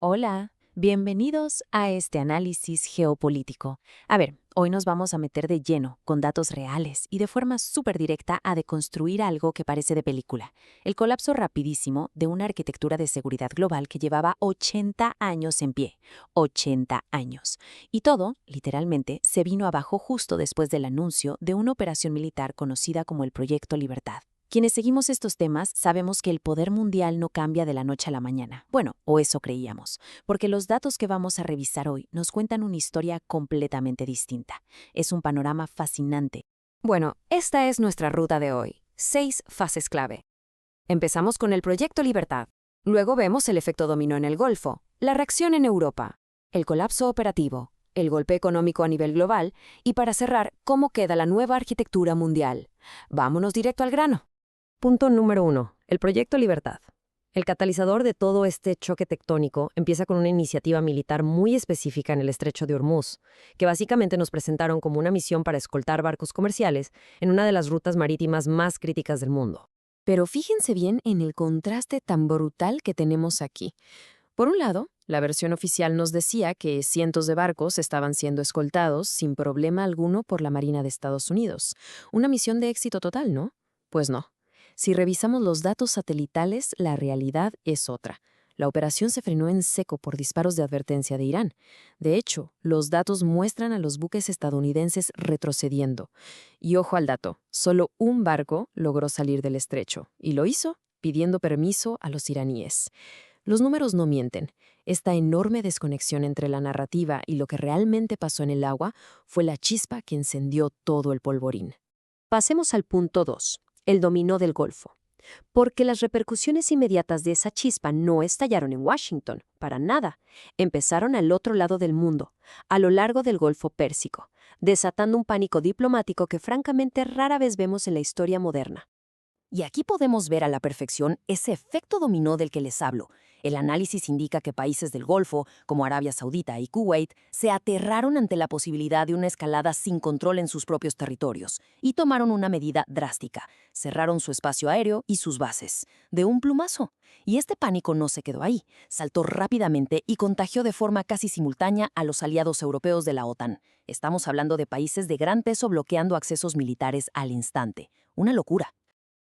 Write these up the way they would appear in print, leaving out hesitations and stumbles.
Hola, bienvenidos a este análisis geopolítico. A ver, hoy nos vamos a meter de lleno, con datos reales y de forma súper directa a deconstruir algo que parece de película, el colapso rapidísimo de una arquitectura de seguridad global que llevaba 80 años en pie. 80 años. Y todo, literalmente, se vino abajo justo después del anuncio de una operación militar conocida como el Proyecto Libertad. Quienes seguimos estos temas sabemos que el poder mundial no cambia de la noche a la mañana. Bueno, o eso creíamos, porque los datos que vamos a revisar hoy nos cuentan una historia completamente distinta. Es un panorama fascinante. Bueno, esta es nuestra ruta de hoy. 6 fases clave. Empezamos con el Proyecto Libertad. Luego vemos el efecto dominó en el Golfo, la reacción en Europa, el colapso operativo, el golpe económico a nivel global y, para cerrar, cómo queda la nueva arquitectura mundial. Vámonos directo al grano. Punto número 1. El Proyecto Libertad. El catalizador de todo este choque tectónico empieza con una iniciativa militar muy específica en el Estrecho de Hormuz, que básicamente nos presentaron como una misión para escoltar barcos comerciales en una de las rutas marítimas más críticas del mundo. Pero fíjense bien en el contraste tan brutal que tenemos aquí. Por un lado, la versión oficial nos decía que cientos de barcos estaban siendo escoltados sin problema alguno por la Marina de Estados Unidos. Una misión de éxito total, ¿no? Pues no. Si revisamos los datos satelitales, la realidad es otra. La operación se frenó en seco por disparos de advertencia de Irán. De hecho, los datos muestran a los buques estadounidenses retrocediendo. Y ojo al dato, solo un barco logró salir del estrecho, y lo hizo pidiendo permiso a los iraníes. Los números no mienten. Esta enorme desconexión entre la narrativa y lo que realmente pasó en el agua fue la chispa que encendió todo el polvorín. Pasemos al punto 2, el dominó del Golfo. Porque las repercusiones inmediatas de esa chispa no estallaron en Washington, para nada. Empezaron al otro lado del mundo, a lo largo del Golfo Pérsico, desatando un pánico diplomático que francamente rara vez vemos en la historia moderna. Y aquí podemos ver a la perfección ese efecto dominó del que les hablo. El análisis indica que países del Golfo, como Arabia Saudita y Kuwait, se aterraron ante la posibilidad de una escalada sin control en sus propios territorios y tomaron una medida drástica. Cerraron su espacio aéreo y sus bases, de un plumazo. Y este pánico no se quedó ahí. Saltó rápidamente y contagió de forma casi simultánea a los aliados europeos de la OTAN. Estamos hablando de países de gran peso bloqueando accesos militares al instante. Una locura.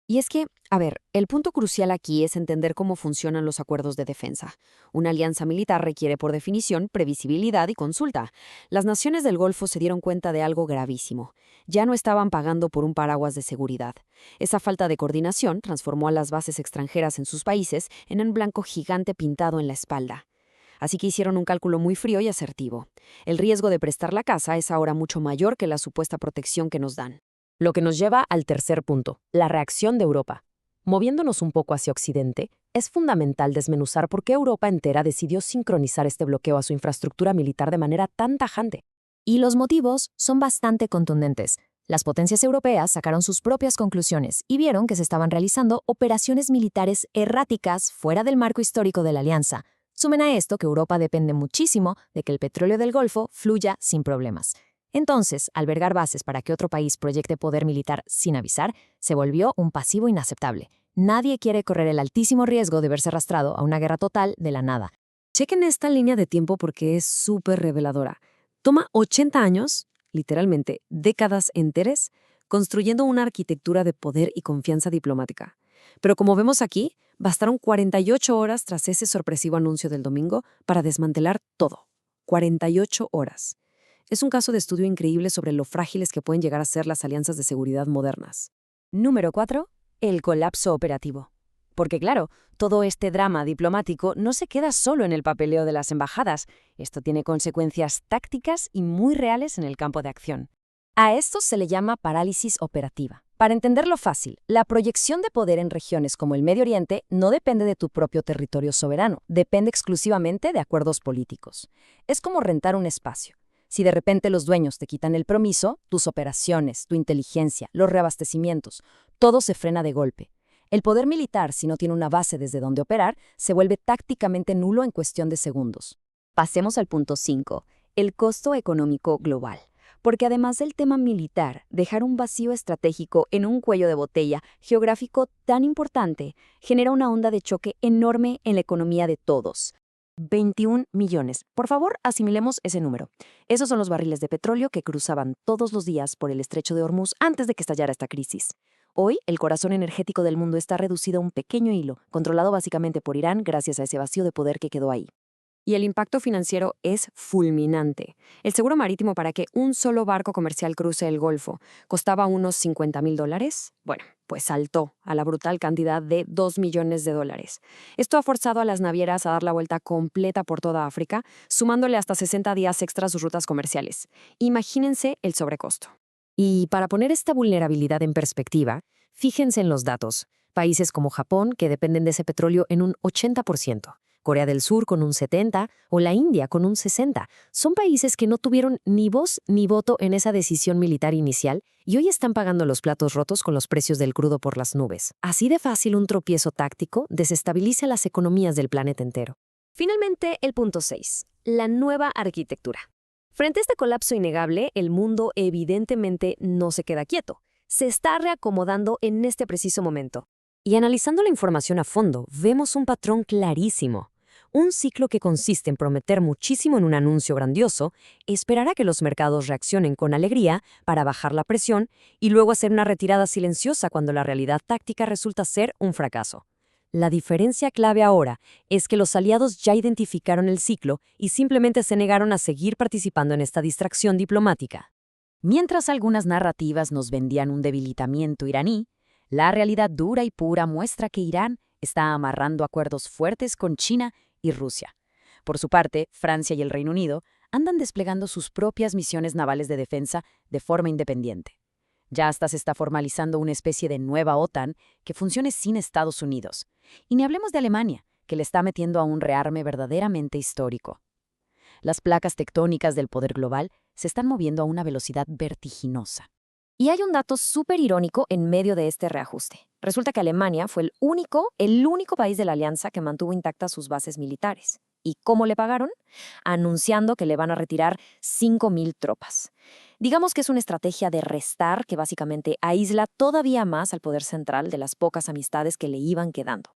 Y es que, a ver, el punto crucial aquí es entender cómo funcionan los acuerdos de defensa. Una alianza militar requiere, por definición, previsibilidad y consulta. Las naciones del Golfo se dieron cuenta de algo gravísimo. Ya no estaban pagando por un paraguas de seguridad. Esa falta de coordinación transformó a las bases extranjeras en sus países en un blanco gigante pintado en la espalda. Así que hicieron un cálculo muy frío y asertivo. El riesgo de prestar la casa es ahora mucho mayor que la supuesta protección que nos dan. Lo que nos lleva al tercer punto, la reacción de Europa. Moviéndonos un poco hacia Occidente, es fundamental desmenuzar por qué Europa entera decidió sincronizar este bloqueo a su infraestructura militar de manera tan tajante. Y los motivos son bastante contundentes. Las potencias europeas sacaron sus propias conclusiones y vieron que se estaban realizando operaciones militares erráticas fuera del marco histórico de la alianza. Sumen a esto que Europa depende muchísimo de que el petróleo del Golfo fluya sin problemas. Entonces, albergar bases para que otro país proyecte poder militar sin avisar se volvió un pasivo inaceptable. Nadie quiere correr el altísimo riesgo de verse arrastrado a una guerra total de la nada. Chequen esta línea de tiempo porque es súper reveladora. Toma 80 años, literalmente décadas enteras, construyendo una arquitectura de poder y confianza diplomática. Pero como vemos aquí, bastaron 48 horas tras ese sorpresivo anuncio del domingo para desmantelar todo. 48 horas. Es un caso de estudio increíble sobre lo frágiles que pueden llegar a ser las alianzas de seguridad modernas. Número 4. El colapso operativo. Porque claro, todo este drama diplomático no se queda solo en el papeleo de las embajadas. Esto tiene consecuencias tácticas y muy reales en el campo de acción. A esto se le llama parálisis operativa. Para entenderlo fácil, la proyección de poder en regiones como el Medio Oriente no depende de tu propio territorio soberano, depende exclusivamente de acuerdos políticos. Es como rentar un espacio. Si de repente los dueños te quitan el permiso, tus operaciones, tu inteligencia, los reabastecimientos, todo se frena de golpe. El poder militar, si no tiene una base desde donde operar, se vuelve tácticamente nulo en cuestión de segundos. Pasemos al punto 5, el costo económico global. Porque además del tema militar, dejar un vacío estratégico en un cuello de botella geográfico tan importante genera una onda de choque enorme en la economía de todos. 21 millones. Por favor, asimilemos ese número. Esos son los barriles de petróleo que cruzaban todos los días por el estrecho de Hormuz antes de que estallara esta crisis. Hoy, el corazón energético del mundo está reducido a un pequeño hilo, controlado básicamente por Irán gracias a ese vacío de poder que quedó ahí. Y el impacto financiero es fulminante. El seguro marítimo para que un solo barco comercial cruce el Golfo costaba unos $50,000. Bueno, pues saltó a la brutal cantidad de $2 millones. Esto ha forzado a las navieras a dar la vuelta completa por toda África, sumándole hasta 60 días extra a sus rutas comerciales. Imagínense el sobrecosto. Y para poner esta vulnerabilidad en perspectiva, fíjense en los datos. Países como Japón, que dependen de ese petróleo en un 80%. Corea del Sur con un 70% o la India con un 60%. Son países que no tuvieron ni voz ni voto en esa decisión militar inicial y hoy están pagando los platos rotos con los precios del crudo por las nubes. Así de fácil un tropiezo táctico desestabiliza las economías del planeta entero. Finalmente, el punto 6. La nueva arquitectura. Frente a este colapso innegable, el mundo evidentemente no se queda quieto. Se está reacomodando en este preciso momento. Y analizando la información a fondo, vemos un patrón clarísimo. Un ciclo que consiste en prometer muchísimo en un anuncio grandioso, esperar a que los mercados reaccionen con alegría para bajar la presión y luego hacer una retirada silenciosa cuando la realidad táctica resulta ser un fracaso. La diferencia clave ahora es que los aliados ya identificaron el ciclo y simplemente se negaron a seguir participando en esta distracción diplomática. Mientras algunas narrativas nos vendían un debilitamiento iraní, la realidad dura y pura muestra que Irán está amarrando acuerdos fuertes con China y Rusia. Por su parte, Francia y el Reino Unido andan desplegando sus propias misiones navales de defensa de forma independiente. Ya hasta se está formalizando una especie de nueva OTAN que funcione sin Estados Unidos. Y ni hablemos de Alemania, que le está metiendo a un rearme verdaderamente histórico. Las placas tectónicas del poder global se están moviendo a una velocidad vertiginosa. Y hay un dato súper irónico en medio de este reajuste. Resulta que Alemania fue el único país de la alianza que mantuvo intactas sus bases militares. ¿Y cómo le pagaron? Anunciando que le van a retirar 5,000 tropas. Digamos que es una estrategia de restar que básicamente aísla todavía más al poder central de las pocas amistades que le iban quedando.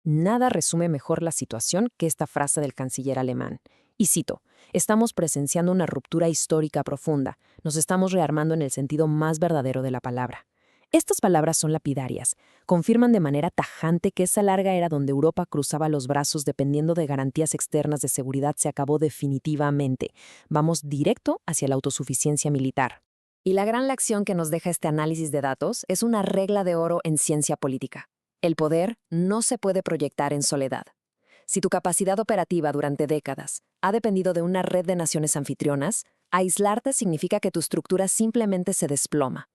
Nada resume mejor la situación que esta frase del canciller alemán. Y cito, estamos presenciando una ruptura histórica profunda, nos estamos rearmando en el sentido más verdadero de la palabra. Estas palabras son lapidarias, confirman de manera tajante que esa larga era donde Europa cruzaba los brazos dependiendo de garantías externas de seguridad se acabó definitivamente. Vamos directo hacia la autosuficiencia militar. Y la gran lección que nos deja este análisis de datos es una regla de oro en ciencia política. El poder no se puede proyectar en soledad. Si tu capacidad operativa durante décadas ha dependido de una red de naciones anfitrionas, aislarte significa que tu estructura simplemente se desploma.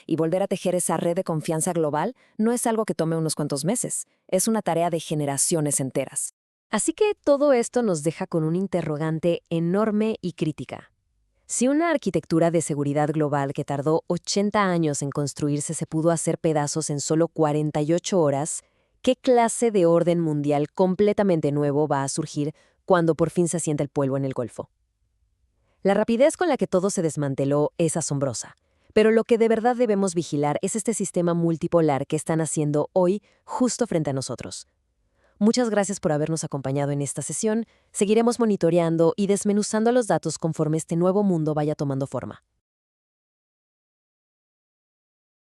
Y volver a tejer esa red de confianza global no es algo que tome unos cuantos meses, es una tarea de generaciones enteras. Así que todo esto nos deja con un interrogante enorme y crítica. Si una arquitectura de seguridad global que tardó 80 años en construirse se pudo hacer pedazos en solo 48 horas, ¿qué clase de orden mundial completamente nuevo va a surgir cuando por fin se asienta el polvo en el Golfo? La rapidez con la que todo se desmanteló es asombrosa, pero lo que de verdad debemos vigilar es este sistema multipolar que están haciendo hoy justo frente a nosotros. Muchas gracias por habernos acompañado en esta sesión. Seguiremos monitoreando y desmenuzando los datos conforme este nuevo mundo vaya tomando forma.